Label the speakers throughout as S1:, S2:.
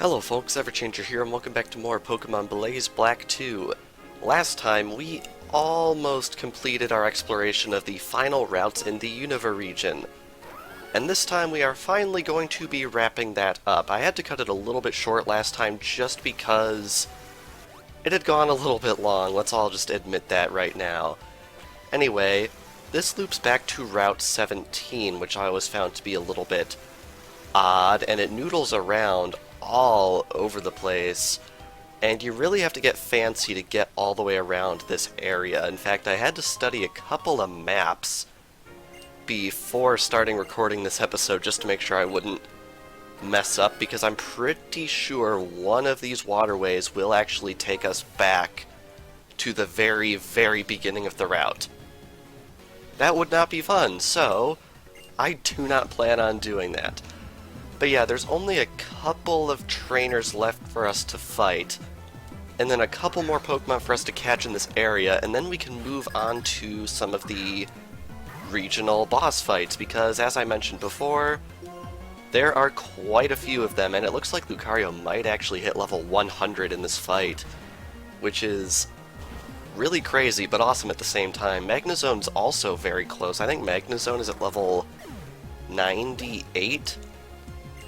S1: Hello folks, Everchanger here, and welcome back to more Pokemon Blaze Black 2. Last time, we almost completed our exploration of the final routes in the Unova region. And this time we are finally going to be wrapping that up. I had to cut it a little bit short last time just because it had gone a little bit long, let's all just admit that right now. Anyway, this loops back to Route 17, which I always found to be a little bit odd, and it noodles around all over the place, and you really have to get fancy to get all the way around this area. In fact, I had to study a couple of maps before starting recording this episode just to make sure I wouldn't mess up, because I'm pretty sure one of these waterways will actually take us back to the very, very beginning of the route. That would not be fun, so I do not plan on doing that. But yeah, there's only a couple of trainers left for us to fight, and then a couple more Pokemon for us to catch in this area, and then we can move on to some of the regional boss fights, because as I mentioned before, there are quite a few of them, and it looks like Lucario might actually hit level 100 in this fight, which is really crazy, but awesome at the same time. Magnezone's also very close. I think Magnezone is at level 98?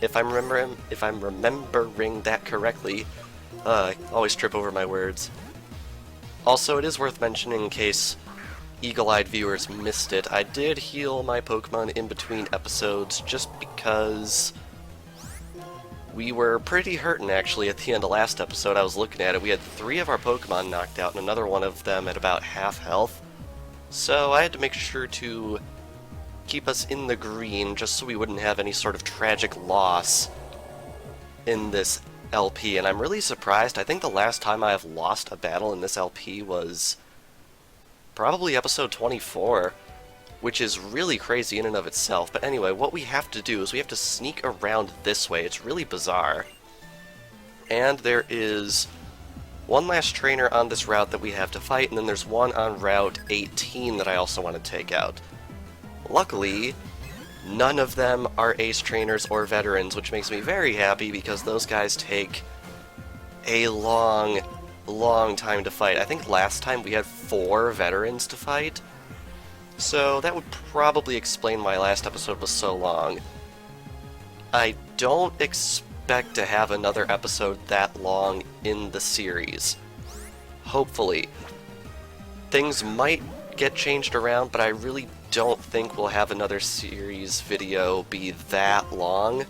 S1: If I'm remembering that correctly. I always trip over my words. Also, it is worth mentioning in case eagle-eyed viewers missed it, I did heal my Pokemon in between episodes just because we were pretty hurting actually at the end of last episode. I was looking at it, we had 3 of our Pokemon knocked out and another one of them at about half health. So I had to make sure to keep us in the green just so we wouldn't have any sort of tragic loss in this LP, and I'm really surprised. I think the last time I have lost a battle in this LP was probably episode 24, which is really crazy in and of itself. But anyway, what we have to do is we have to sneak around this way. It's really bizarre. And there is one last trainer on this route that we have to fight, and then there's one on Route 18 that I also want to take out. Luckily, none of them are ace trainers or veterans, which makes me very happy because those guys take a long time to fight. I think last time we had 4 veterans to fight, so that would probably explain why last episode was so long. I don't expect to have another episode that long in the series. Hopefully. Things might get changed around, but I really don't think we'll have another series video be that long,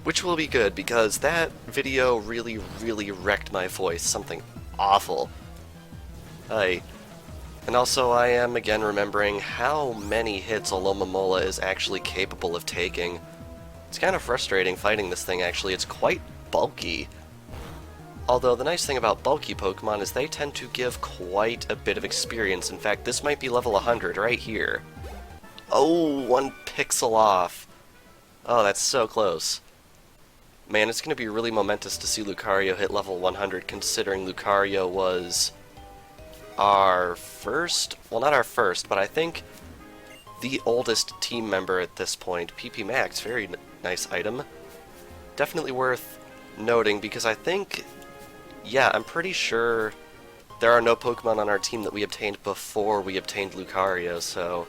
S1: which will be good because that video really wrecked my voice, something awful. And also I am again remembering how many hits Alomomola is actually capable of taking. It's kind of frustrating fighting this thing actually, it's quite bulky. Although the nice thing about bulky Pokemon is they tend to give quite a bit of experience. In fact, this might be level 100 right here. Oh, 1 pixel off. Oh, that's so close. Man, it's going to be really momentous to see Lucario hit level 100, considering Lucario was our first, well, not our first, but I think the oldest team member at this point. PP Max, very nice item. Definitely worth noting because I think, yeah, I'm pretty sure there are no Pokemon on our team that we obtained before we obtained Lucario, so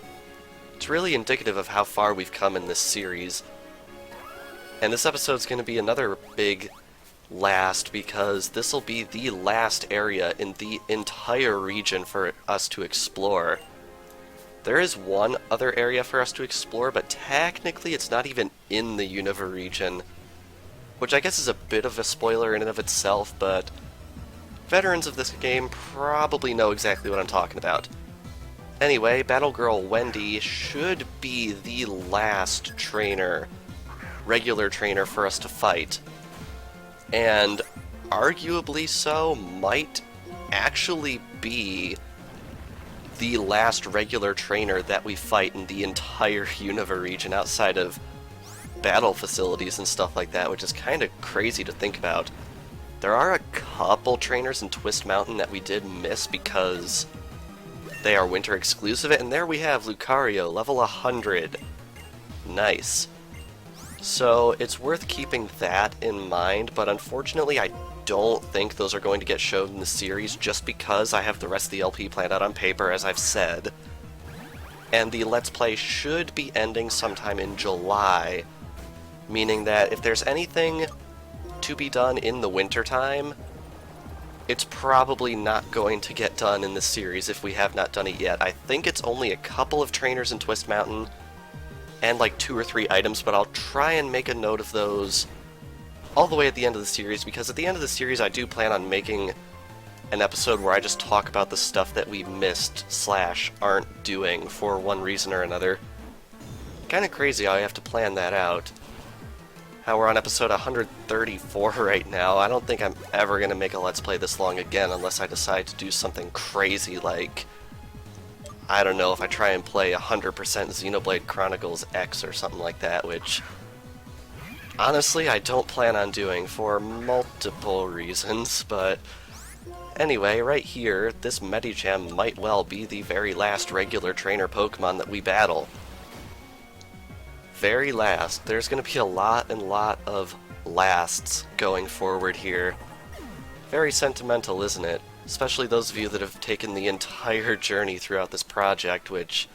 S1: it's really indicative of how far we've come in this series. And this episode's going to be another big last because this will be the last area in the entire region for us to explore. There is one other area for us to explore, but technically it's not even in the Unova region, which I guess is a bit of a spoiler in and of itself, but veterans of this game probably know exactly what I'm talking about. Anyway, Battle Girl Wendy should be the last trainer, regular trainer for us to fight. And arguably so, might actually be the last regular trainer that we fight in the entire Unova region outside of battle facilities and stuff like that, which is kind of crazy to think about. There are a couple trainers in Twist Mountain that we did miss because they are winter exclusive, and there we have Lucario, level 100. Nice. So it's worth keeping that in mind, but unfortunately I don't think those are going to get shown in the series just because I have the rest of the LP planned out on paper, as I've said. And the Let's Play should be ending sometime in July, meaning that if there's anything to be done in the wintertime, it's probably not going to get done in the series if we have not done it yet. I think it's only a couple of trainers in Twist Mountain, and like 2 or 3 items, but I'll try and make a note of those all the way at the end of the series, because at the end of the series I do plan on making an episode where I just talk about the stuff that we missed / aren't doing for one reason or another. Kinda crazy how I have to plan that out. How we're on episode 134 right now. I don't think I'm ever gonna make a Let's Play this long again unless I decide to do something crazy like, I don't know, if I try and play 100% Xenoblade Chronicles X or something like that, which honestly I don't plan on doing for multiple reasons, but anyway, right here, this Medicham might well be the very last regular trainer Pokemon that we battle. Very last. There's going to be a lot of lasts going forward here. Very sentimental, isn't it? Especially those of you that have taken the entire journey throughout this project, which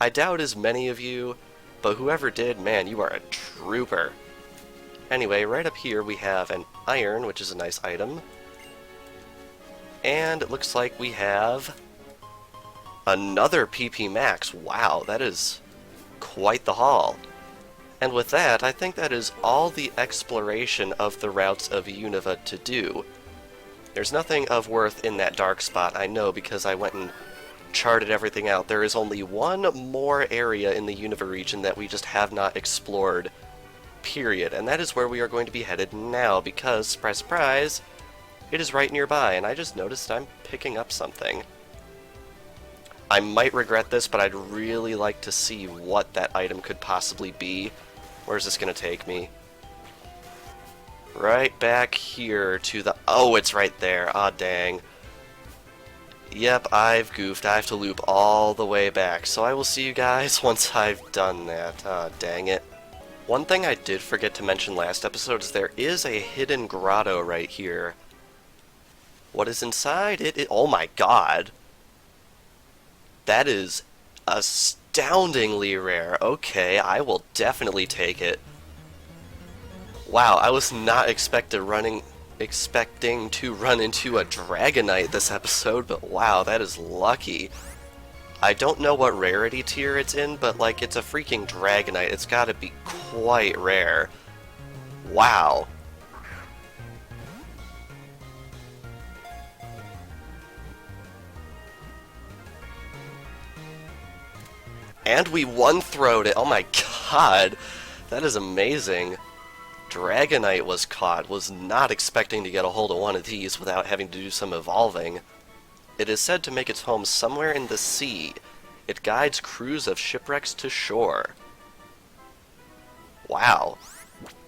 S1: I doubt is many of you, but whoever did, man, you are a trooper. Anyway, right up here we have an iron, which is a nice item. And it looks like we have another PP Max. Wow, that is quite the haul. And with that, I think that is all the exploration of the routes of Unova to do. There's nothing of worth in that dark spot, I know, because I went and charted everything out. There is only one more area in the Unova region that we just have not explored, period. And that is where we are going to be headed now, because, surprise, surprise, it is right nearby, and I just noticed I'm picking up something. I might regret this, but I'd really like to see what that item could possibly be. Where's this going to take me? Right back here to the... Oh, it's right there. Ah, dang. Yep, I've goofed. I have to loop all the way back. So I will see you guys once I've done that. Ah, dang it. One thing I did forget to mention last episode is there is a hidden grotto right here. What is inside it? Oh my god. That is astoundingly rare. Okay, I will definitely take it. Wow, I was not expecting to run into a Dragonite this episode, but wow, that is lucky. I don't know what rarity tier it's in, but like, it's a freaking Dragonite. It's gotta be quite rare. Wow. And we one-throwed it. Oh my god. That is amazing. Dragonite was caught. Was not expecting to get a hold of one of these without having to do some evolving. It is said to make its home somewhere in the sea. It guides crews of shipwrecks to shore. Wow.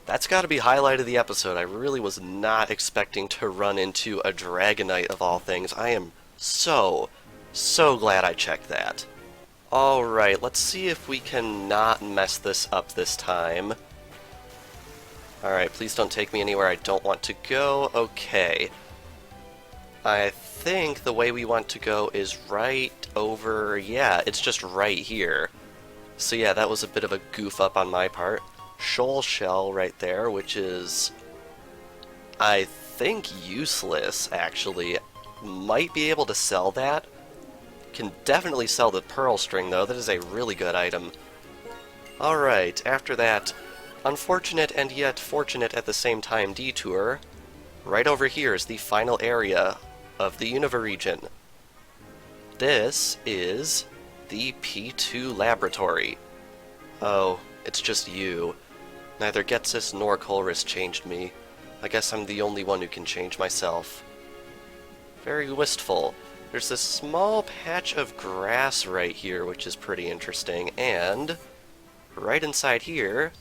S1: That's got to be highlight of the episode. I really was not expecting to run into a Dragonite of all things. I am so glad I checked that. Alright, let's see if we can not mess this up this time. Alright, please don't take me anywhere I don't want to go. Okay. I think the way we want to go is right over... Yeah, it's just right here. So yeah, that was a bit of a goof up on my part. Shoal Shell right there, which is... I think useless, actually. Might be able to sell that. Can definitely sell the Pearl String, though. That is a really good item. Alright, after that unfortunate and yet fortunate at the same time detour, right over here is the final area of the Unova region. This is the P2 laboratory. Oh, it's just you. Neither Getsis nor Colress changed me. I guess I'm the only one who can change myself. Very wistful. There's this small patch of grass right here, which is pretty interesting, and right inside here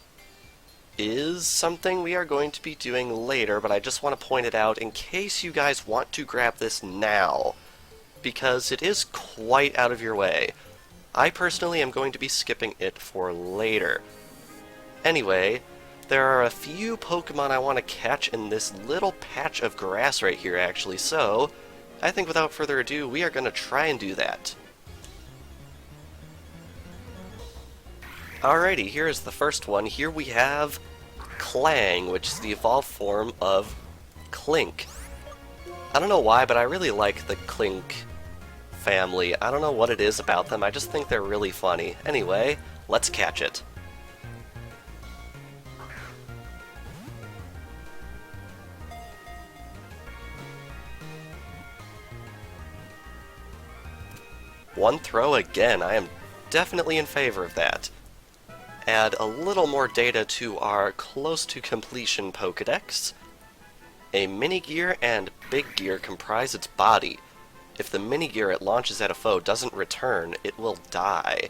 S1: is something we are going to be doing later, but I just want to point it out in case you guys want to grab this now, because it is quite out of your way. I personally am going to be skipping it for later. Anyway, there are a few Pokemon I want to catch in this little patch of grass right here, actually, so I think without further ado, we are going to try and do that. Alrighty, here is the first one. Here we have Clang, which is the evolved form of Clink. I don't know why, but I really like the Clink family. I don't know what it is about them, I just think they're really funny. Anyway, let's catch it. One throw again, I am definitely in favor of that. Add a little more data to our close to completion Pokedex. A mini gear and big gear comprise its body. If the mini gear it launches at a foe doesn't return, it will die.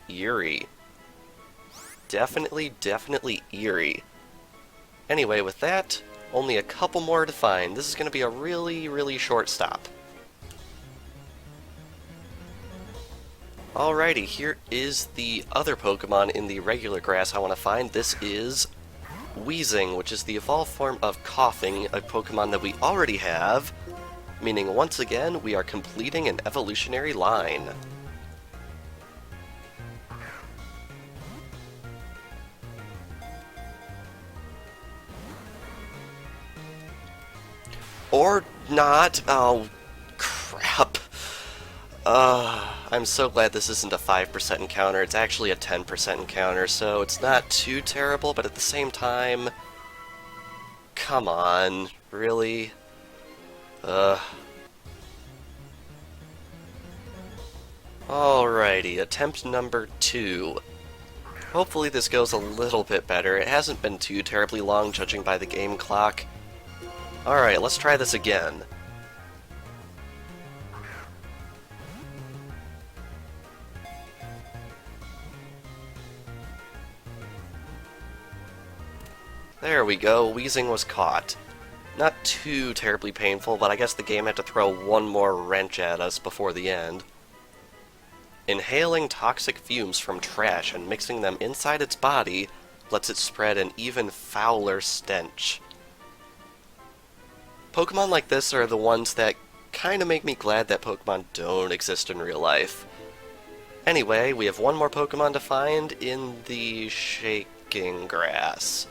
S1: Eerie. Definitely eerie. Anyway, with that, only a couple more to find. This is going to be a really short stop. Alrighty, here is the other Pokemon in the regular grass I want to find. This is Wheezing, which is the evolved form of Coughing, a Pokemon that we already have, meaning once again we are completing an evolutionary line. Or not. Oh, crap. I'm so glad this isn't a 5% encounter. It's actually a 10% encounter, so it's not too terrible, but at the same time... Come on, really? Alrighty, attempt number 2. Hopefully this goes a little bit better. It hasn't been too terribly long, judging by the game clock. Alright, let's try this again. There we go, Wheezing was caught. Not too terribly painful, but I guess the game had to throw one more wrench at us before the end. Inhaling toxic fumes from trash and mixing them inside its body lets it spread an even fouler stench. Pokemon like this are the ones that kinda make me glad that Pokemon don't exist in real life. Anyway, we have one more Pokemon to find in the shaking grass.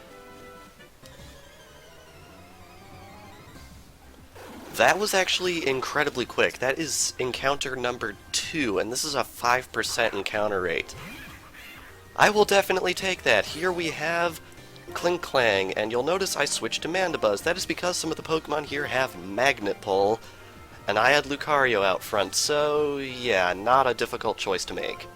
S1: That was actually incredibly quick. That is encounter number 2, and this is a 5% encounter rate. I will definitely take that. Here we have Clang, and you'll notice I switched to Mandibuzz. That is because some of the Pokemon here have Magnet Pull, and I had Lucario out front, so yeah, not a difficult choice to make.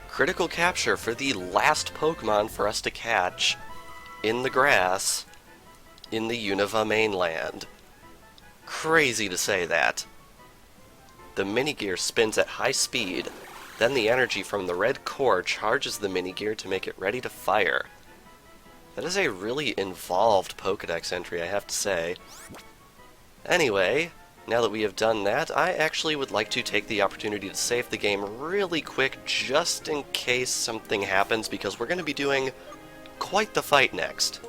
S1: Critical capture for the last Pokemon for us to catch in the grass in the Unova mainland. Crazy to say that. The mini-gear spins at high speed, then the energy from the red core charges the mini-gear to make it ready to fire. That is a really involved Pokedex entry, I have to say. Anyway, now that we have done that, I actually would like to take the opportunity to save the game really quick just in case something happens, because we're going to be doing quite the fight next.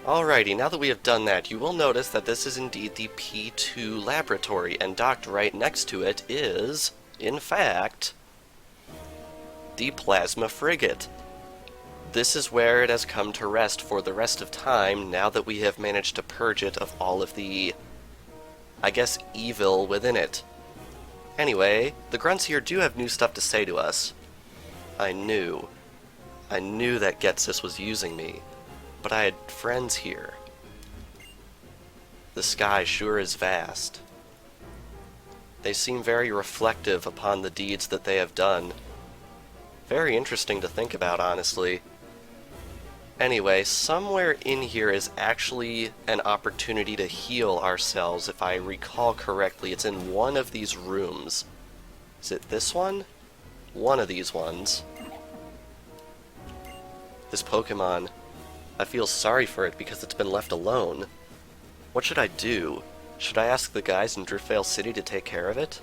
S1: Alrighty, now that we have done that, you will notice that this is indeed the P2 laboratory, and docked right next to it is, in fact, the Plasma Frigate. This is where it has come to rest for the rest of time, now that we have managed to purge it of all of the, I guess, evil within it. Anyway, the grunts here do have new stuff to say to us. I knew that Getsis was using me, but I had friends here. The sky sure is vast. They seem very reflective upon the deeds that they have done. Very interesting to think about, honestly. Anyway, somewhere in here is actually an opportunity to heal ourselves, if I recall correctly. It's in one of these rooms. Is it this one? One of these ones. This Pokemon, I feel sorry for it because it's been left alone. What should I do? Should I ask the guys in Driftveil City to take care of it?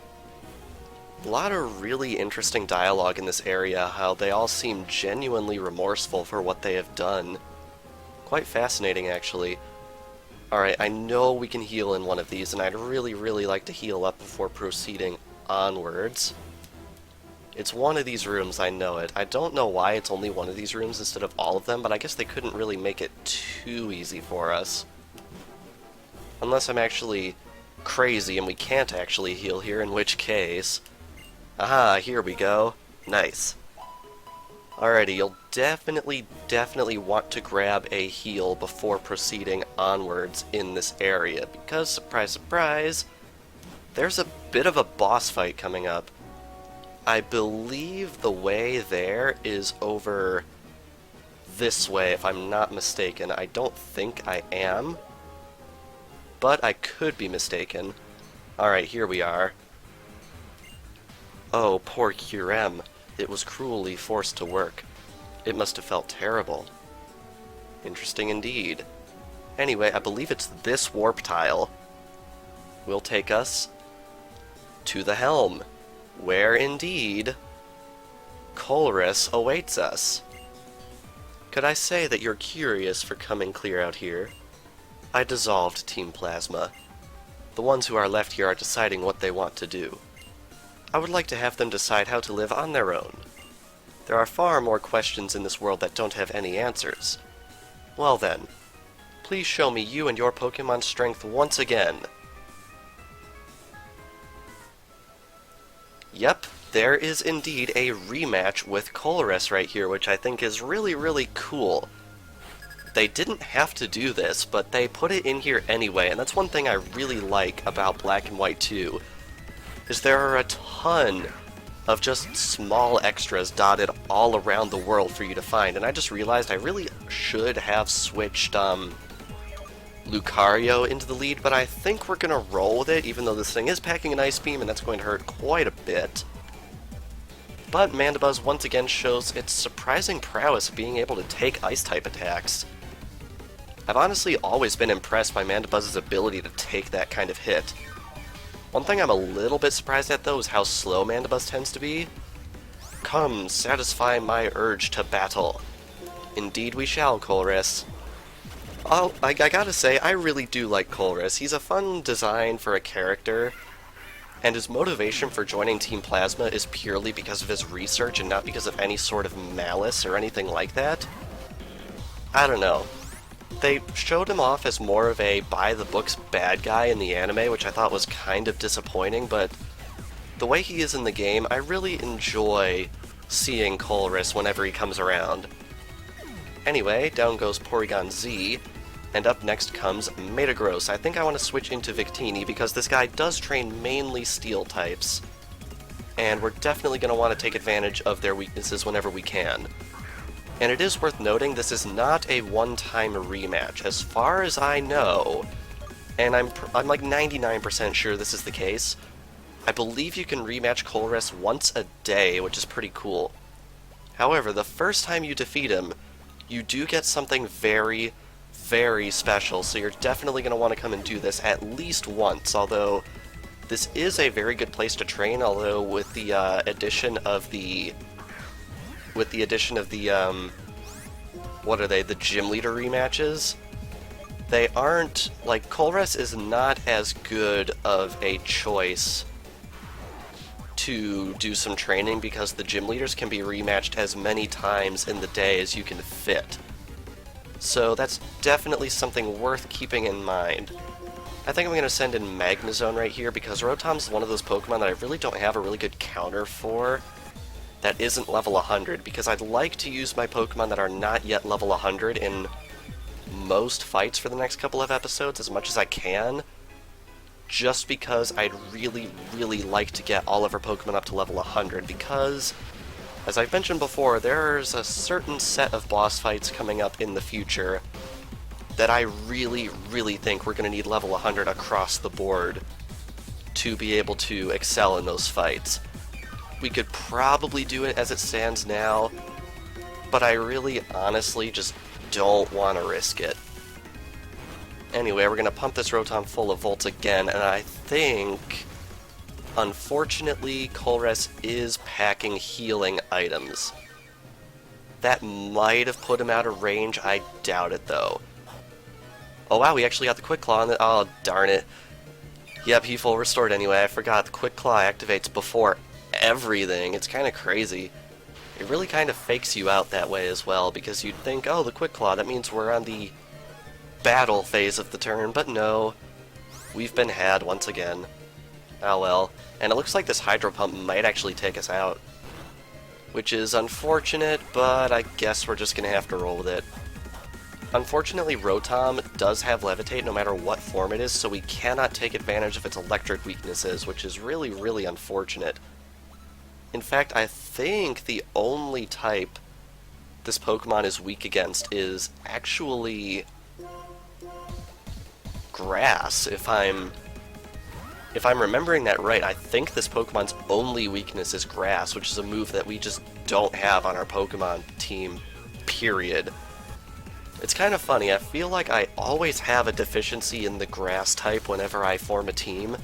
S1: A lot of really interesting dialogue in this area, how they all seem genuinely remorseful for what they have done. Quite fascinating, actually. Alright, I know we can heal in one of these, and I'd really like to heal up before proceeding onwards. It's one of these rooms, I know it. I don't know why it's only one of these rooms instead of all of them, but I guess they couldn't really make it too easy for us. Unless I'm actually crazy and we can't actually heal here, in which case... Aha, here we go. Nice. Alrighty, you'll definitely want to grab a heal before proceeding onwards in this area, because, surprise, surprise, there's a bit of a boss fight coming up. I believe the way there is over this way, if I'm not mistaken. I don't think I am, but I could be mistaken. Alright, here we are. Oh, poor Kurem. It was cruelly forced to work. It must have felt terrible. Interesting indeed. Anyway, I believe it's this warp tile will take us to the helm, where indeed Colress awaits us. Could I say that you're curious for coming clear out here? I dissolved Team Plasma. The ones who are left here are deciding what they want to do. I would like to have them decide how to live on their own. There are far more questions in this world that don't have any answers. Well then, please show me you and your Pokémon strength once again. Yep, there is indeed a rematch with Colress right here, which I think is really cool. They didn't have to do this, but they put it in here anyway, and that's one thing I really like about Black and White 2. Is there are a ton of just small extras dotted all around the world for you to find, and I just realized I really should have switched Lucario into the lead, but I think we're gonna roll with it, even though this thing is packing an Ice Beam, and that's going to hurt quite a bit. But Mandibuzz once again shows its surprising prowess of being able to take Ice-type attacks. I've honestly always been impressed by Mandibuzz's ability to take that kind of hit. One thing I'm a little bit surprised at, though, is how slow Mandibuzz tends to be. Come, satisfy my urge to battle. Indeed we shall, Colress. I gotta say, I really do like Colress. He's a fun design for a character, and his motivation for joining Team Plasma is purely because of his research and not because of any sort of malice or anything like that. I don't know. They showed him off as more of a by-the-books bad guy in the anime, which I thought was kind of disappointing, but the way he is in the game, I really enjoy seeing Colress whenever he comes around. Anyway, down goes Porygon Z, and up next comes Metagross. I think I want to switch into Victini because this guy does train mainly Steel types, and we're definitely going to want to take advantage of their weaknesses whenever we can. And it is worth noting, this is not a one-time rematch. As far as I know, and I'm like 99% sure this is the case, I believe you can rematch Colress once a day, which is pretty cool. However, the first time you defeat him, you do get something very special, so you're definitely going to want to come and do this at least once, although this is a very good place to train, although with the addition of the what are they, the gym leader rematches, they aren't, like, Colress is not as good of a choice to do some training because the gym leaders can be rematched as many times in the day as you can fit. So that's definitely something worth keeping in mind. I think I'm going to send in Magnezone right here because Rotom's one of those Pokemon that I really don't have a really good counter for that isn't level 100, because I'd like to use my Pokemon that are not yet level 100 in most fights for the next couple of episodes as much as I can, just because I'd really like to get all of our Pokemon up to level 100, because, as I've mentioned before, there's a certain set of boss fights coming up in the future that I really think we're going to need level 100 across the board to be able to excel in those fights. We could probably do it as it stands now, but I really honestly just don't want to risk it. Anyway, we're going to pump this Rotom full of volts again, and I think, unfortunately, Colress is packing healing items. That might have put him out of range. I doubt it, though. Oh, wow, we actually got the Quick Claw on it. Oh, darn it. Yep, he full restored anyway. I forgot the Quick Claw activates before everything. It's kind of crazy. It really kind of fakes you out that way as well, because you'd think, oh, the Quick Claw, that means we're on the battle phase of the turn, but no. We've been had once again. Oh well. And it looks like this Hydro Pump might actually take us out, which is unfortunate, but I guess we're just going to have to roll with it. Unfortunately, Rotom does have Levitate no matter what form it is, so we cannot take advantage of its electric weaknesses, which is really, really unfortunate. In fact, I think the only type this Pokemon is weak against is actually Grass. If I'm remembering that right, I think this Pokemon's only weakness is Grass, which is a move that we just don't have on our Pokemon team, period. It's kind of funny, I feel like I always have a deficiency in the Grass type whenever I form a team.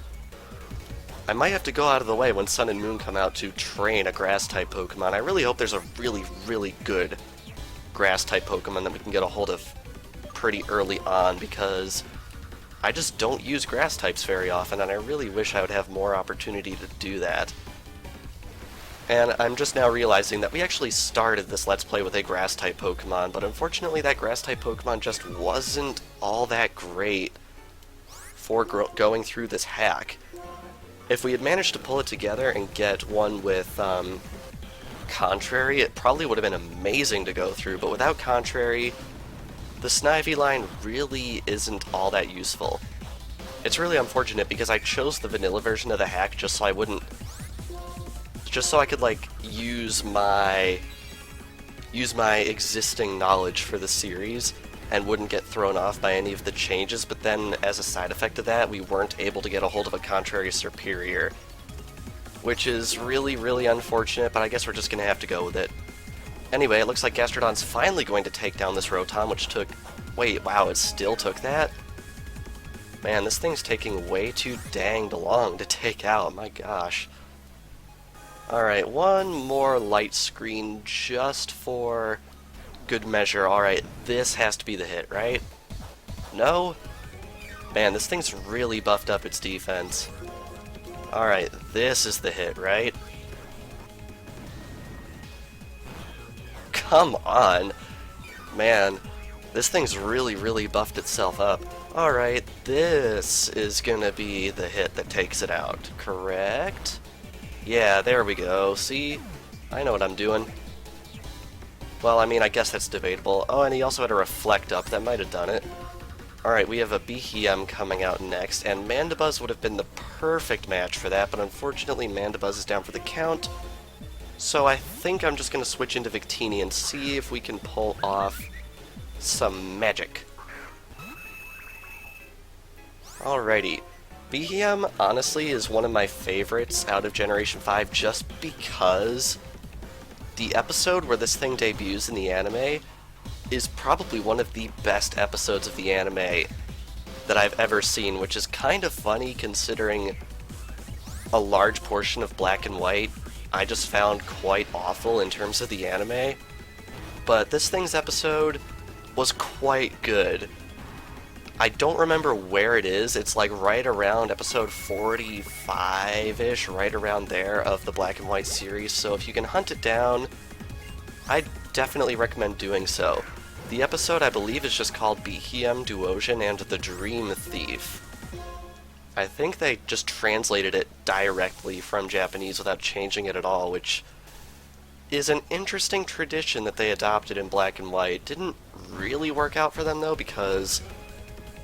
S1: I might have to go out of the way when Sun and Moon come out to train a Grass type Pokemon. I really hope there's a really, really good Grass type Pokemon that we can get a hold of pretty early on, because I just don't use Grass types very often, and I really wish I would have more opportunity to do that. And I'm just now realizing that we actually started this Let's Play with a Grass-type Pokemon, but unfortunately that Grass-type Pokemon just wasn't all that great for going through this hack. If we had managed to pull it together and get one with Contrary, it probably would have been amazing to go through, but without Contrary, the Snivy line really isn't all that useful. It's really unfortunate because I chose the vanilla version of the hack just so I could like use my existing knowledge for the series and wouldn't get thrown off by any of the changes, but then as a side effect of that, we weren't able to get a hold of a Contrary Superior, which is really, really unfortunate, but I guess we're just gonna have to go with it. Anyway, it looks like Gastrodon's finally going to take down this Rotom, which took... Wait, wow, it still took that? Man, this thing's taking way too danged long to take out, my gosh. Alright, one more light screen just for good measure. Alright, this has to be the hit, right? No? Man, this thing's really buffed up its defense. Alright, this is the hit, right? Come on! Man, this thing's really, really buffed itself up. Alright, this is gonna be the hit that takes it out, correct? Yeah, there we go. See? I know what I'm doing. Well, I mean, I guess that's debatable. Oh, and he also had a Reflect Up. That might have done it. Alright, we have a Behem coming out next, and Mandibuzz would have been the perfect match for that, but unfortunately Mandibuzz is down for the count. So I think I'm just going to switch into Victini and see if we can pull off some magic. Alrighty. Behem, honestly, is one of my favorites out of Generation 5 just because the episode where this thing debuts in the anime is probably one of the best episodes of the anime that I've ever seen, which is kind of funny considering a large portion of Black and White I just found quite awful in terms of the anime. But this thing's episode was quite good. I don't remember where it is. It's like right around episode 45-ish, right around there of the Black and White series, so if you can hunt it down, I'd definitely recommend doing so. The episode, I believe, is just called Behem, Duosion, and the Dream Thief. I think they just translated it directly from Japanese without changing it at all, which is an interesting tradition that they adopted in Black and White. Didn't really work out for them, though, because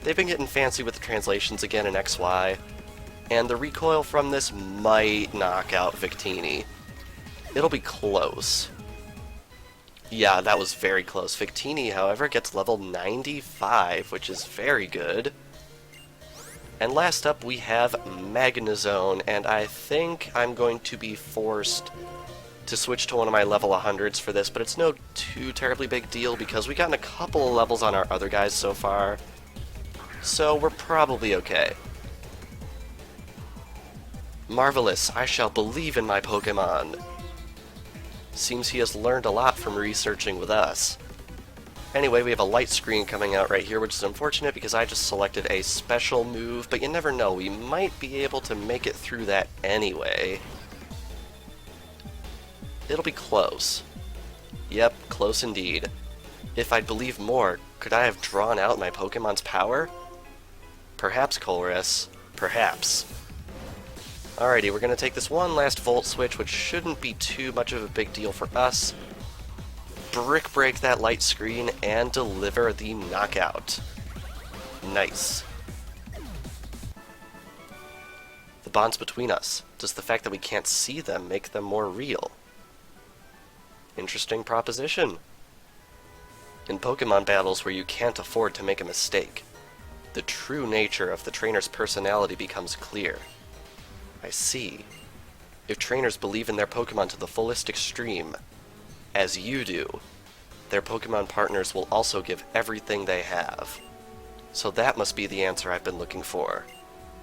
S1: they've been getting fancy with the translations again in XY, and the recoil from this might knock out Victini. It'll be close. Yeah, that was very close. Victini, however, gets level 95, which is very good. And last up, we have Magnezone, and I think I'm going to be forced to switch to one of my level 100s for this, but it's no too terribly big deal because we've gotten a couple of levels on our other guys so far. so we're probably okay. Marvelous, I shall believe in my Pokémon. Seems he has learned a lot from researching with us. Anyway, we have a light screen coming out right here, which is unfortunate because I just selected a special move, but you never know, we might be able to make it through that anyway. It'll be close. Yep, close indeed. If I'd believed more, could I have drawn out my Pokemon's power? Perhaps, Colress. Perhaps. Alrighty, we're going to take this one last Volt Switch, which shouldn't be too much of a big deal for us. Brick break that light screen and deliver the knockout. Nice. The bonds between us. Does the fact that we can't see them make them more real? Interesting proposition. In Pokemon battles where you can't afford to make a mistake, the true nature of the trainer's personality becomes clear. I see. If trainers believe in their Pokemon to the fullest extreme, as you do, their Pokemon partners will also give everything they have. So that must be the answer I've been looking for.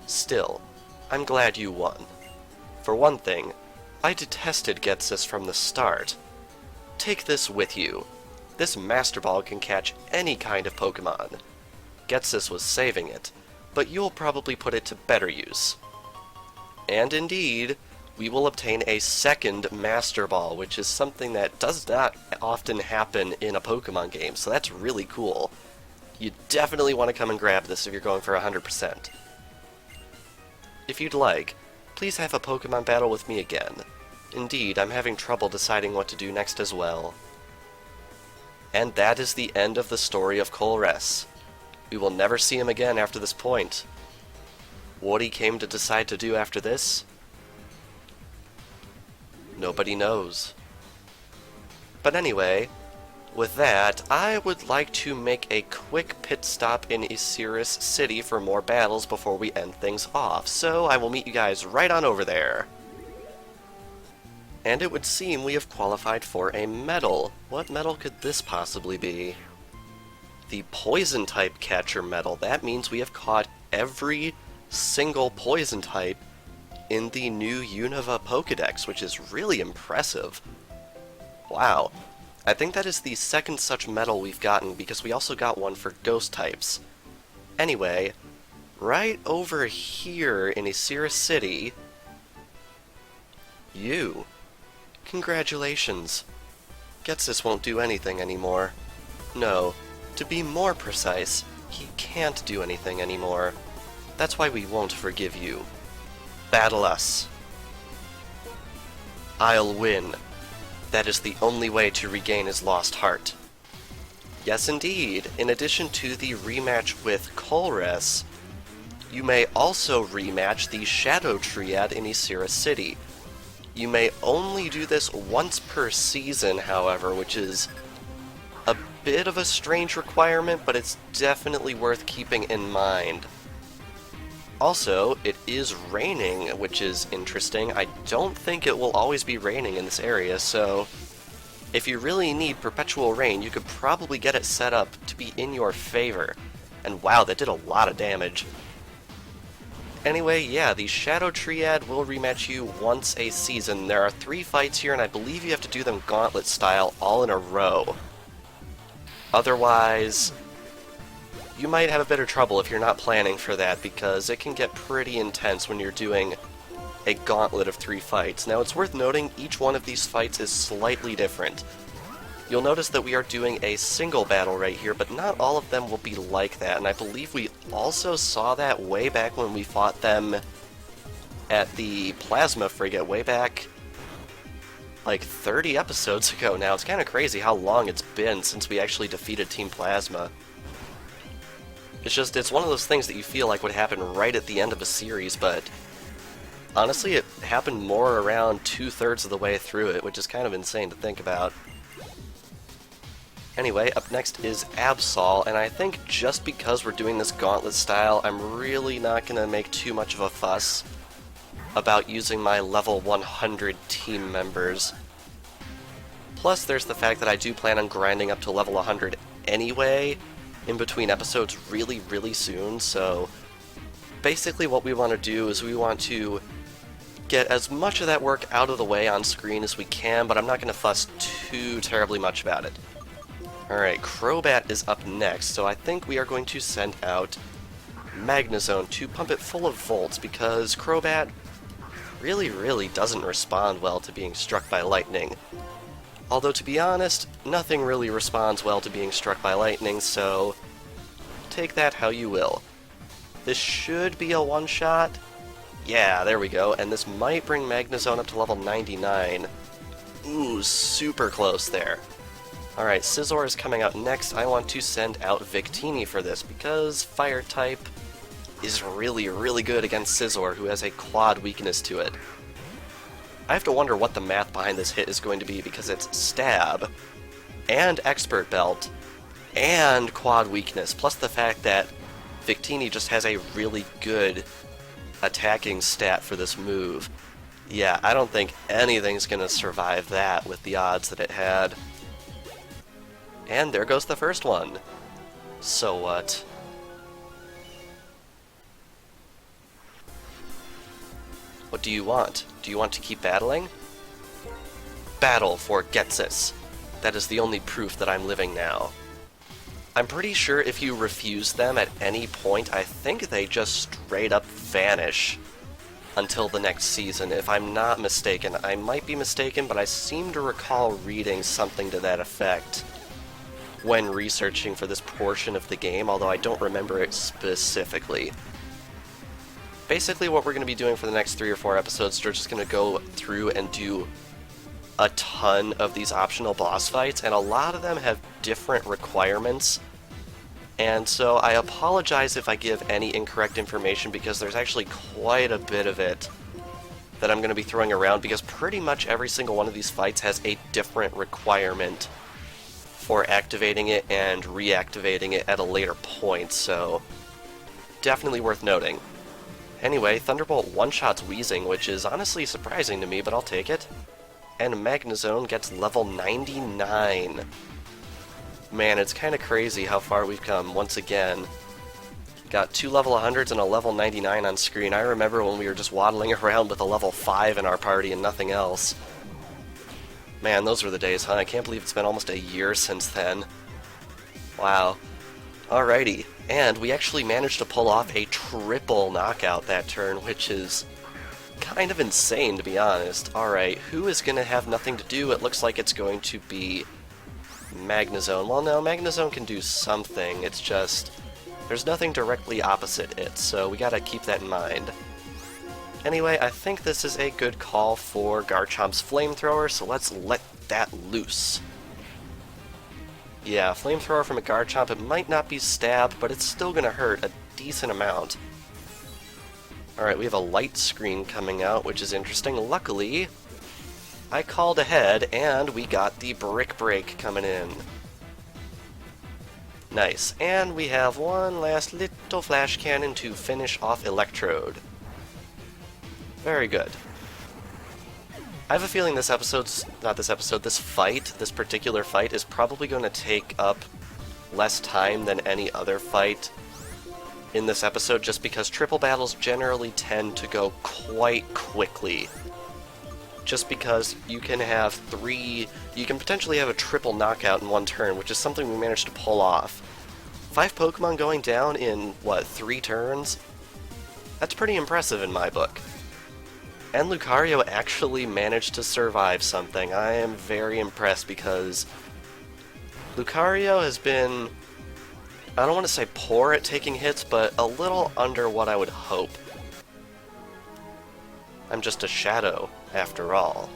S1: Still, I'm glad you won. For one thing, I detested Getsis from the start. Take this with you. This Master Ball can catch any kind of Pokemon. Getsis was saving it, but you'll probably put it to better use. And indeed, we will obtain a second Master Ball, which is something that does not often happen in a Pokemon game, so that's really cool. You definitely want to come and grab this if you're going for 100%. If you'd like, please have a Pokemon battle with me again. Indeed, I'm having trouble deciding what to do next as well. And that is the end of the story of Colress. We will never see him again after this point. What he came to decide to do after this? Nobody knows. But anyway, with that, I would like to make a quick pit stop in Osiris City for more battles before we end things off, so I will meet you guys right on over there. And it would seem we have qualified for a medal. What medal could this possibly be? The Poison type catcher medal. That means we have caught every single Poison type in the new Unova Pokédex, which is really impressive. Wow. I think that is the second such medal we've gotten, because we also got one for Ghost types. Anyway, right over here in Osiris City, you. Congratulations. Getsis won't do anything anymore. No, to be more precise, he can't do anything anymore. That's why we won't forgive you. Battle us. I'll win. That is the only way to regain his lost heart. Yes, indeed. In addition to the rematch with Colress, you may also rematch the Shadow Triad in Osiris City. You may only do this once per season, however, which is a bit of a strange requirement, but it's definitely worth keeping in mind. Also, it is raining, which is interesting. I don't think it will always be raining in this area, so if you really need perpetual rain, you could probably get it set up to be in your favor. And wow, that did a lot of damage. Anyway, yeah, the Shadow Triad will rematch you once a season. There are 3 fights here, and I believe you have to do them gauntlet style all in a row. Otherwise, you might have a bit of trouble if you're not planning for that, because it can get pretty intense when you're doing a gauntlet of 3 fights. Now, it's worth noting each one of these fights is slightly different. You'll notice that we are doing a single battle right here, but not all of them will be like that, and I believe we also saw that way back when we fought them at the Plasma Frigate way back like 30 episodes ago now. It's kind of crazy how long it's been since we actually defeated Team Plasma. It's one of those things that you feel like would happen right at the end of a series, but honestly it happened more around 2/3 of the way through it, which is kind of insane to think about. Anyway, up next is Absol, and I think just because we're doing this gauntlet style, I'm really not going to make too much of a fuss about using my level 100 team members. Plus, there's the fact that I do plan on grinding up to level 100 anyway, in between episodes really, really soon, so basically what we want to do is we want to get as much of that work out of the way on screen as we can, but I'm not going to fuss too terribly much about it. Alright, Crobat is up next, so I think we are going to send out Magnezone to pump it full of volts, because Crobat really, really doesn't respond well to being struck by lightning. Although, to be honest, nothing really responds well to being struck by lightning, so take that how you will. This should be a one-shot. Yeah, there we go, and this might bring Magnezone up to level 99. Ooh, super close there. Alright, Scizor is coming out next. I want to send out Victini for this, because Fire-type is really, really good against Scizor, who has a quad weakness to it. I have to wonder what the math behind this hit is going to be, because it's Stab, and Expert Belt, and quad weakness, plus the fact that Victini just has a really good attacking stat for this move. Yeah, I don't think anything's going to survive that with the odds that it had. And there goes the first one. So what? What do you want? Do you want to keep battling? Battle for Ghetsis. That is the only proof that I'm living now. I'm pretty sure if you refuse them at any point, I think they just straight up vanish until the next season, if I'm not mistaken. I might be mistaken, but I seem to recall reading something to that effect when researching for this portion of the game, although I don't remember it specifically. Basically what we're going to be doing for the next 3 or 4 episodes, we're just going to go through and do a ton of these optional boss fights, and a lot of them have different requirements, and so I apologize if I give any incorrect information, because there's actually quite a bit of it that I'm going to be throwing around, because pretty much every single one of these fights has a different requirement for activating it and reactivating it at a later point, so definitely worth noting. Anyway, Thunderbolt one-shots Weezing, which is honestly surprising to me, but I'll take it. And Magnezone gets level 99. Man, it's kind of crazy how far we've come once again. Got 2 level 100s and a level 99 on screen. I remember when we were just waddling around with a level 5 in our party and nothing else. Man, those were the days, huh? I can't believe it's been almost a year since then. Wow. Alrighty. And we actually managed to pull off a triple knockout that turn, which is kind of insane, to be honest. Alright, who is going to have nothing to do? It looks like it's going to be Magnezone. Well, no, Magnezone can do something. It's just there's nothing directly opposite it, so we gotta keep that in mind. Anyway, I think this is a good call for Garchomp's Flamethrower, so let's let that loose. Yeah, Flamethrower from a Garchomp, it might not be Stab, but it's still gonna hurt a decent amount. Alright, we have a light screen coming out, which is interesting. Luckily, I called ahead, and we got the Brick Break coming in. Nice. And we have one last little Flash Cannon to finish off Electrode. Very good. I have a feeling this particular fight is probably going to take up less time than any other fight in this episode, just because triple battles generally tend to go quite quickly. Just because you can potentially have a triple knockout in one turn, which is something we managed to pull off. 5 Pokemon going down in, what, 3 turns? That's pretty impressive in my book. And Lucario actually managed to survive something. I am very impressed, because Lucario has been, I don't want to say poor at taking hits, but a little under what I would hope. I'm just a shadow, after all.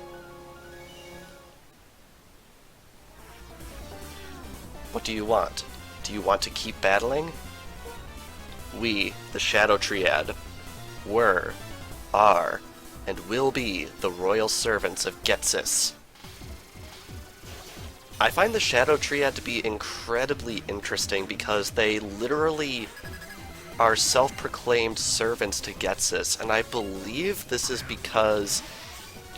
S1: What do you want? Do you want to keep battling? We, the Shadow Triad, were, are, and will be the royal servants of Ghetsis. I find the Shadow Triad to be incredibly interesting, because they literally are self-proclaimed servants to Ghetsis, and I believe this is because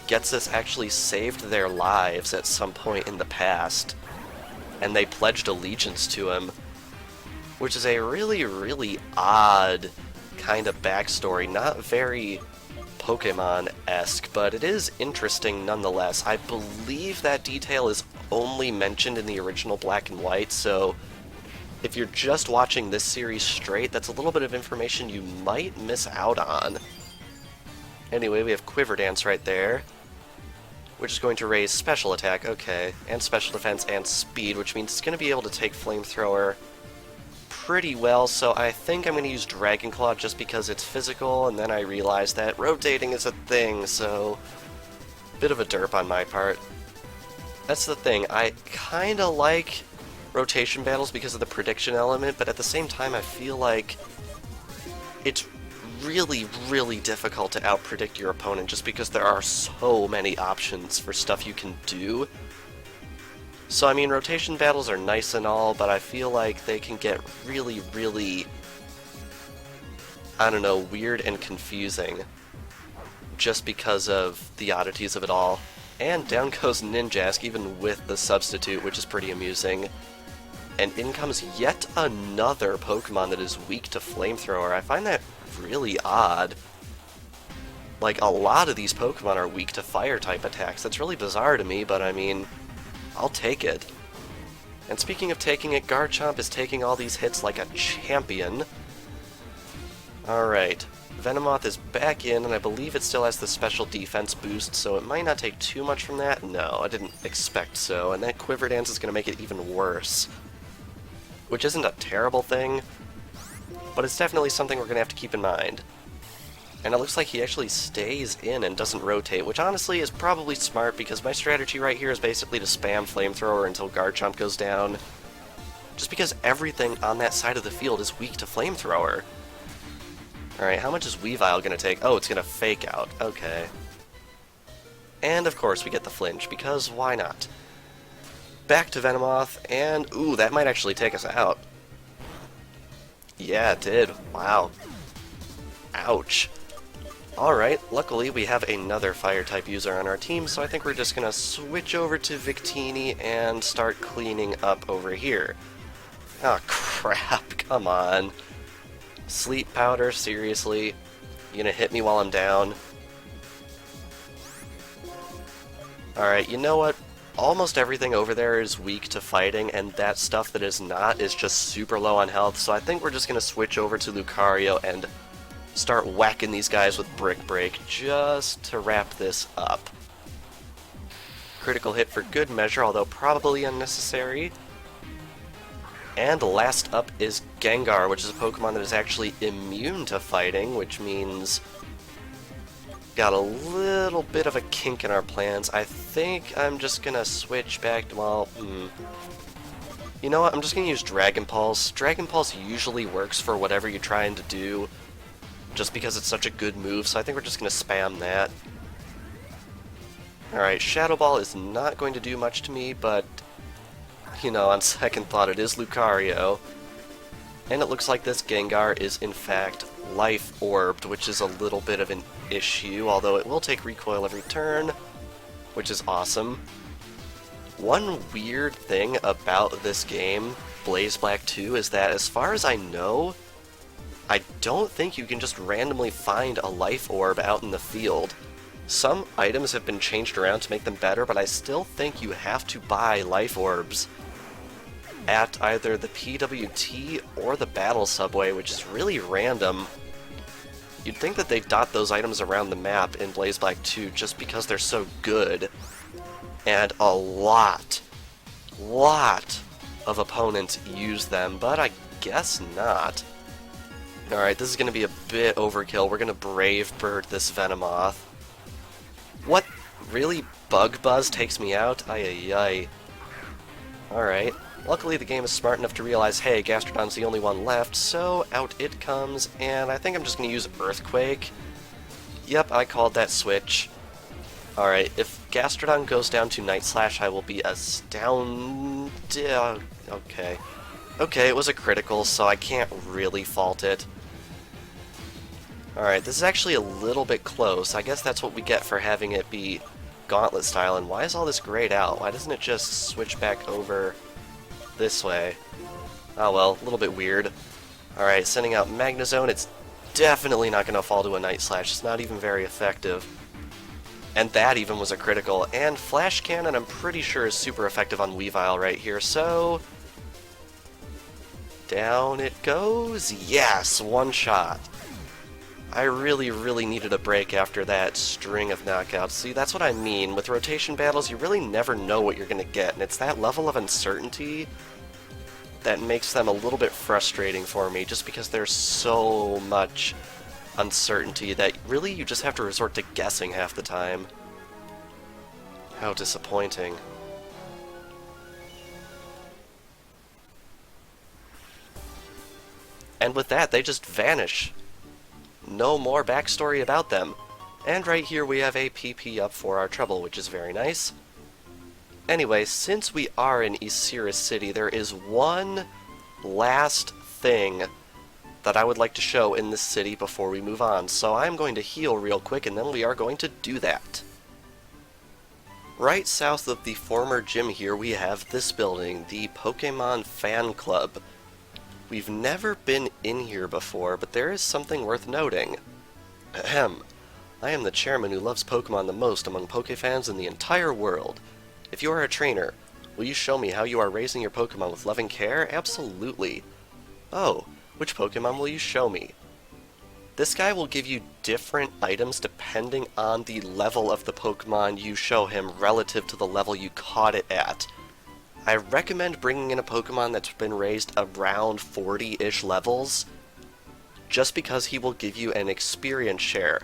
S1: Ghetsis actually saved their lives at some point in the past, and they pledged allegiance to him. which is a really, really odd kind of backstory. Not very Pokemon-esque, but it is interesting nonetheless. I believe that detail is only mentioned in the original Black and White, so if you're just watching this series straight, that's a little bit of information you might miss out on. Anyway, we have Quiver Dance right there, which is going to raise special attack, okay, and special defense and speed, which means it's going to be able to take Flamethrower pretty well, so I think I'm going to use Dragon Claw just because it's physical, and then I realized that rotating is a thing, so bit of a derp on my part. That's the thing, I kinda like rotation battles because of the prediction element, but at the same time I feel like it's really, really difficult to out-predict your opponent just because there are so many options for stuff you can do. So, I mean, rotation battles are nice and all, but I feel like they can get really, really, I don't know, weird and confusing just because of the oddities of it all. And down goes Ninjask, even with the substitute, which is pretty amusing. And in comes yet another Pokemon that is weak to Flamethrower. I find that really odd. Like, a lot of these Pokemon are weak to Fire-type attacks. That's really bizarre to me, but I mean, I'll take it. And speaking of taking it, Garchomp is taking all these hits like a champion. Alright, Venomoth is back in, and I believe it still has the special defense boost, so it might not take too much from that. No, I didn't expect so, and that Quiver Dance is going to make it even worse. Which isn't a terrible thing, but it's definitely something we're going to have to keep in mind. And it looks like he actually stays in and doesn't rotate, which honestly is probably smart because my strategy right here is basically to spam Flamethrower until Garchomp goes down. Just because everything on that side of the field is weak to Flamethrower. Alright, how much is Weavile going to take? Oh, it's going to Fake Out. Okay. And of course we get the flinch, because why not? Back to Venomoth, and ooh, that might actually take us out. Yeah, it did. Wow. Ouch. Alright, luckily we have another Fire-type user on our team, so I think we're just gonna switch over to Victini and start cleaning up over here. Oh crap, come on. Sleep Powder, seriously? You gonna hit me while I'm down? Alright, you know what? Almost everything over there is weak to fighting, and that stuff that is not is just super low on health, so I think we're just gonna switch over to Lucario and start whacking these guys with Brick Break just to wrap this up. Critical hit for good measure, although probably unnecessary. And last up is Gengar, which is a Pokemon that is actually immune to fighting, which means got a little bit of a kink in our plans. I think I'm just gonna switch back to, well, you know what, I'm just gonna use Dragon Pulse. Dragon Pulse usually works for whatever you're trying to do, just because it's such a good move, so I think we're just gonna spam that. Alright, Shadow Ball is not going to do much to me, but, you know, on second thought, it is Lucario. And it looks like this Gengar is, in fact, Life Orbed, which is a little bit of an issue, although it will take recoil every turn, which is awesome. One weird thing about this game, Blaze Black 2, is that as far as I know, I don't think you can just randomly find a Life Orb out in the field. Some items have been changed around to make them better, but I still think you have to buy Life Orbs at either the PWT or the Battle Subway, which is really random. You'd think that they'd dot those items around the map in Blaze Black 2 just because they're so good. And a lot of opponents use them, but I guess not. Alright, this is going to be a bit overkill. We're going to Brave Bird this Venomoth. What? Really? Bug Buzz takes me out? Ay-ay-ay. Alright. Luckily the game is smart enough to realize, hey, Gastrodon's the only one left, so out it comes, and I think I'm just going to use Earthquake. Yep, I called that switch. Alright, if Gastrodon goes down to Night Slash, I will be astounded. Okay. Okay, it was a critical, so I can't really fault it. Alright, this is actually a little bit close. I guess that's what we get for having it be Gauntlet style, and why is all this grayed out? Why doesn't it just switch back over this way? Oh well, a little bit weird. Alright, sending out Magnezone. It's definitely not going to fall to a Night Slash. It's not even very effective. And that even was a critical. And Flash Cannon, I'm pretty sure, is super effective on Weavile right here, so... down it goes. Yes, one shot. I really needed a break after that string of knockouts. See, that's what I mean. With rotation battles, you really never know what you're going to get, and it's that level of uncertainty that makes them a little bit frustrating for me, just because there's so much uncertainty that really you just have to resort to guessing half the time. How disappointing. And with that, they just vanish. No more backstory about them. And right here we have a PP up for our trouble, which is very nice. Anyway, since we are in Osiris City, there is one last thing that I would like to show in this city before we move on. So I'm going to heal real quick, and then we are going to do that. Right south of the former gym here, we have this building, the Pokémon Fan Club. We've never been in here before, but there is something worth noting. Ahem. I am the chairman who loves Pokemon the most among Pokefans in the entire world. If you are a trainer, will you show me how you are raising your Pokemon with loving care? Absolutely. Oh, which Pokemon will you show me? This guy will give you different items depending on the level of the Pokemon you show him relative to the level you caught it at. I recommend bringing in a Pokemon that's been raised around 40-ish levels, just because he will give you an experience share.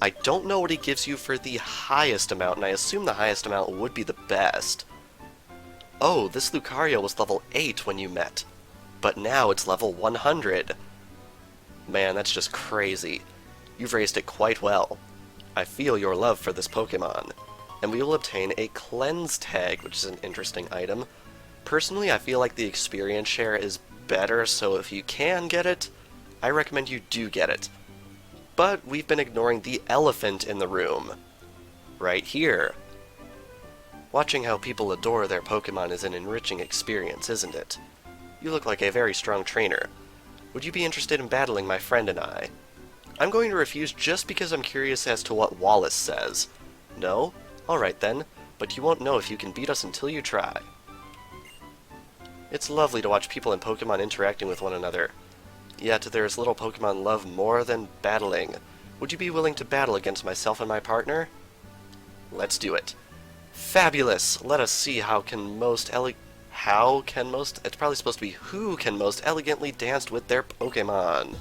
S1: I don't know what he gives you for the highest amount, and I assume the highest amount would be the best. Oh, this Lucario was level 8 when you met, but now it's level 100. Man, that's just crazy. You've raised it quite well. I feel your love for this Pokemon. And we will obtain a Cleanse Tag, which is an interesting item. Personally, I feel like the experience share is better, so if you can get it, I recommend you do get it. But we've been ignoring the elephant in the room. Right here. Watching how people adore their Pokemon is an enriching experience, isn't it? You look like a very strong trainer. Would you be interested in battling my friend and I? I'm going to refuse just because I'm curious as to what Wallace says. No? Alright then, but you won't know if you can beat us until you try. It's lovely to watch people in Pokemon interacting with one another. Yet there is little Pokemon love more than battling. Would you be willing to battle against myself and my partner? Let's do it. Fabulous! Let us see it's probably supposed to be who can most elegantly dance with their Pokemon.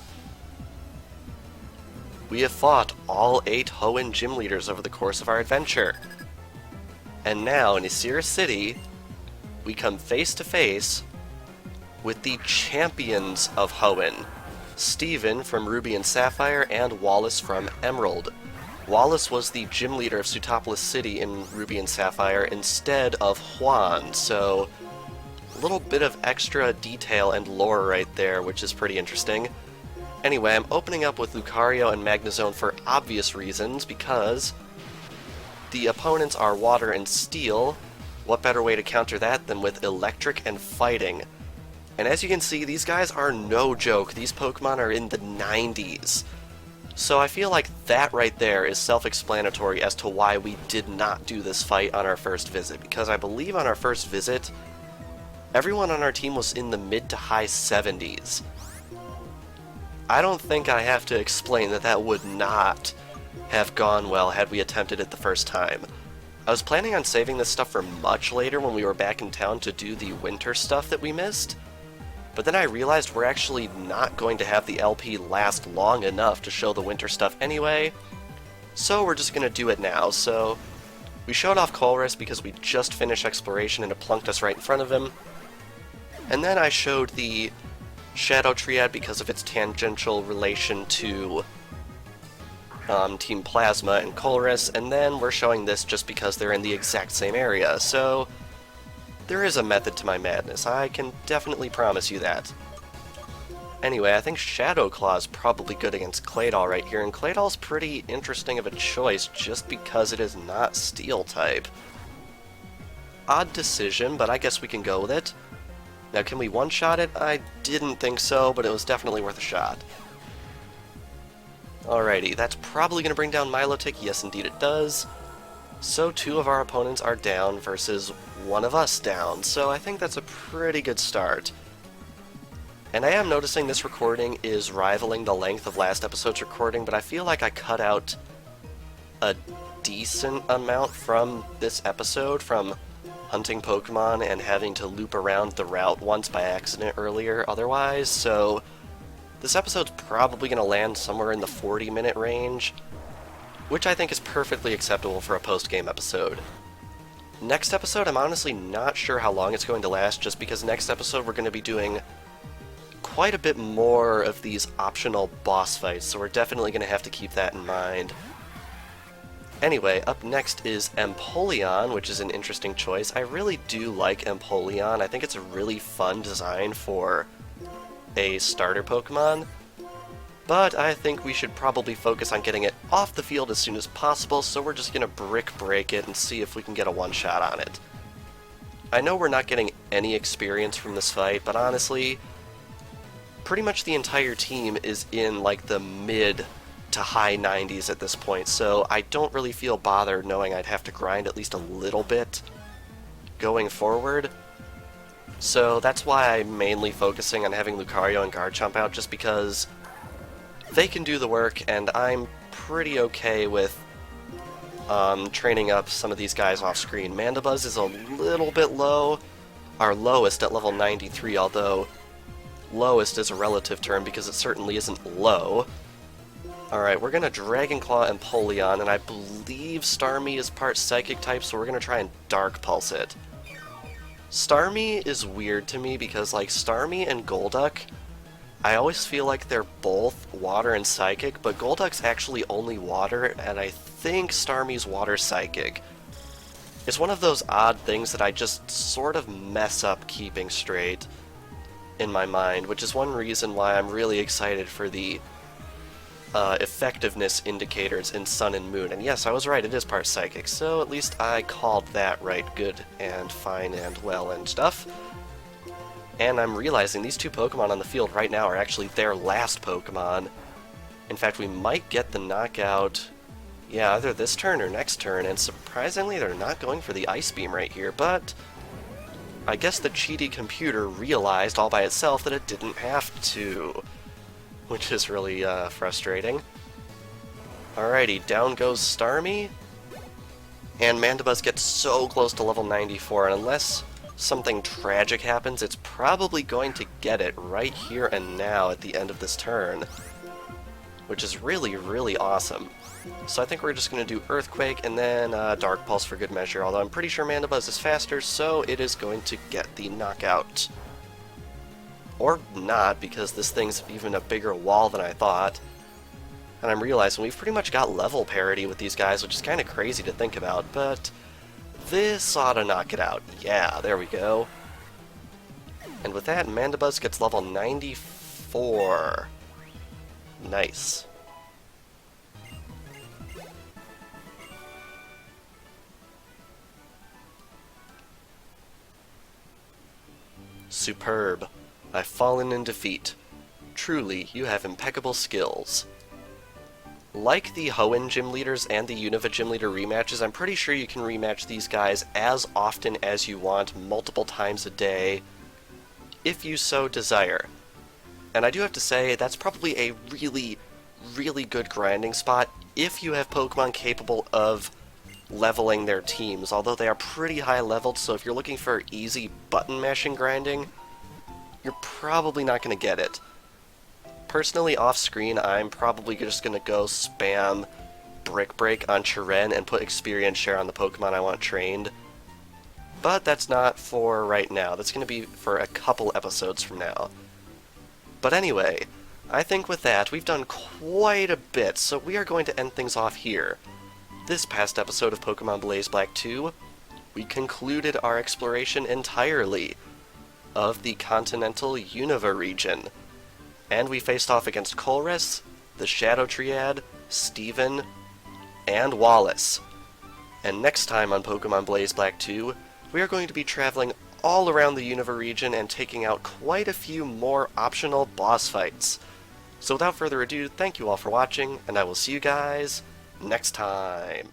S1: We have fought all 8 Hoenn gym leaders over the course of our adventure. And now, in Osiris City, we come face to face with the champions of Hoenn. Steven from Ruby and Sapphire, and Wallace from Emerald. Wallace was the gym leader of Sootopolis City in Ruby and Sapphire instead of Juan, so a little bit of extra detail and lore right there, which is pretty interesting. Anyway, I'm opening up with Lucario and Magnezone for obvious reasons, because the opponents are Water and Steel. What better way to counter that than with Electric and Fighting? And as you can see, these guys are no joke. These Pokemon are in the 90s. So I feel like that right there is self-explanatory as to why we did not do this fight on our first visit, because I believe on our first visit, everyone on our team was in the mid to high 70s. I don't think I have to explain that that would not have gone well had we attempted it the first time. I was planning on saving this stuff for much later when we were back in town to do the winter stuff that we missed, but then I realized we're actually not going to have the LP last long enough to show the winter stuff anyway, so we're just going to do it now. So we showed off Colress because we just finished exploration and it plunked us right in front of him, and then I showed the Shadow Triad because of its tangential relation to Team Plasma and Colress, and then we're showing this just because they're in the exact same area, so there is a method to my madness, I can definitely promise you that. Anyway, I think Shadow Claw is probably good against Claydol right here, and Claydol's pretty interesting of a choice just because it is not Steel type. Odd decision, but I guess we can go with it. Now, can we one-shot it? I didn't think so, but it was definitely worth a shot. Alrighty, that's probably going to bring down Milotic. Yes, indeed it does. So 2 of our opponents are down versus 1 of us down, so I think that's a pretty good start. And I am noticing this recording is rivaling the length of last episode's recording, but I feel like I cut out a decent amount from this episode, from hunting Pokemon and having to loop around the route once by accident earlier otherwise, so this episode's probably going to land somewhere in the 40-minute range, which I think is perfectly acceptable for a post-game episode. Next episode, I'm honestly not sure how long it's going to last, just because next episode we're going to be doing quite a bit more of these optional boss fights, so we're definitely going to have to keep that in mind. Anyway, up next is Empoleon, which is an interesting choice. I really do like Empoleon. I think it's a really fun design for a starter Pokemon, but I think we should probably focus on getting it off the field as soon as possible, so we're just going to Brick Break it and see if we can get a one-shot on it. I know we're not getting any experience from this fight, but honestly, pretty much the entire team is in like the mid to high 90s at this point, so I don't really feel bothered knowing I'd have to grind at least a little bit going forward. So that's why I'm mainly focusing on having Lucario and Garchomp out, just because they can do the work, and I'm pretty okay with training up some of these guys off screen. Mandibuzz is a little bit low, our lowest at level 93, although lowest is a relative term because it certainly isn't low. Alright, we're going to Dragon Claw Empoleon, and I believe Starmie is part Psychic type, so we're going to try and Dark Pulse it. Starmie is weird to me because, like, Starmie and Golduck, I always feel like they're both Water and Psychic, but Golduck's actually only Water, and I think Starmie's Water Psychic. It's one of those odd things that I just sort of mess up keeping straight in my mind, which is one reason why I'm really excited for the effectiveness indicators in Sun and Moon. And yes, I was right, it is part Psychic, so at least I called that right, good and fine and well and stuff. And I'm realizing these 2 Pokemon on the field right now are actually their last Pokemon. In fact, we might get the knockout, yeah, either this turn or next turn, and surprisingly they're not going for the Ice Beam right here, but I guess the cheaty computer realized all by itself that it didn't have to, which is really frustrating. Alrighty, down goes Starmie, and Mandibuzz gets so close to level 94, and unless something tragic happens, it's probably going to get it right here and now at the end of this turn, which is really, really awesome. So I think we're just going to do Earthquake and then Dark Pulse for good measure, although I'm pretty sure Mandibuzz is faster, so it is going to get the knockout. Or not, because this thing's even a bigger wall than I thought. And I'm realizing we've pretty much got level parity with these guys, which is kind of crazy to think about, but this ought to knock it out. Yeah, there we go. And with that, Mandibuzz gets level 94. Nice. Superb. I've fallen in defeat. Truly, you have impeccable skills. Like the Hoenn Gym Leaders and the Unova Gym Leader rematches, I'm pretty sure you can rematch these guys as often as you want, multiple times a day, if you so desire. And I do have to say, that's probably a really, really good grinding spot if you have Pokemon capable of leveling their teams, although they are pretty high leveled, so if you're looking for easy button mashing grinding, you're probably not going to get it. Personally, off screen, I'm probably just going to go spam Brick Break on Chiren and put experience share on the Pokemon I want trained. But that's not for right now. That's going to be for a couple episodes from now. But anyway, I think with that, we've done quite a bit, so we are going to end things off here. This past episode of Pokemon Blaze Black 2, we concluded our exploration entirely of the continental Unova region. And we faced off against Colress, the Shadow Triad, Steven, and Wallace. And next time on Pokemon Blaze Black 2, we are going to be traveling all around the Unova region and taking out quite a few more optional boss fights. So without further ado, thank you all for watching, and I will see you guys next time.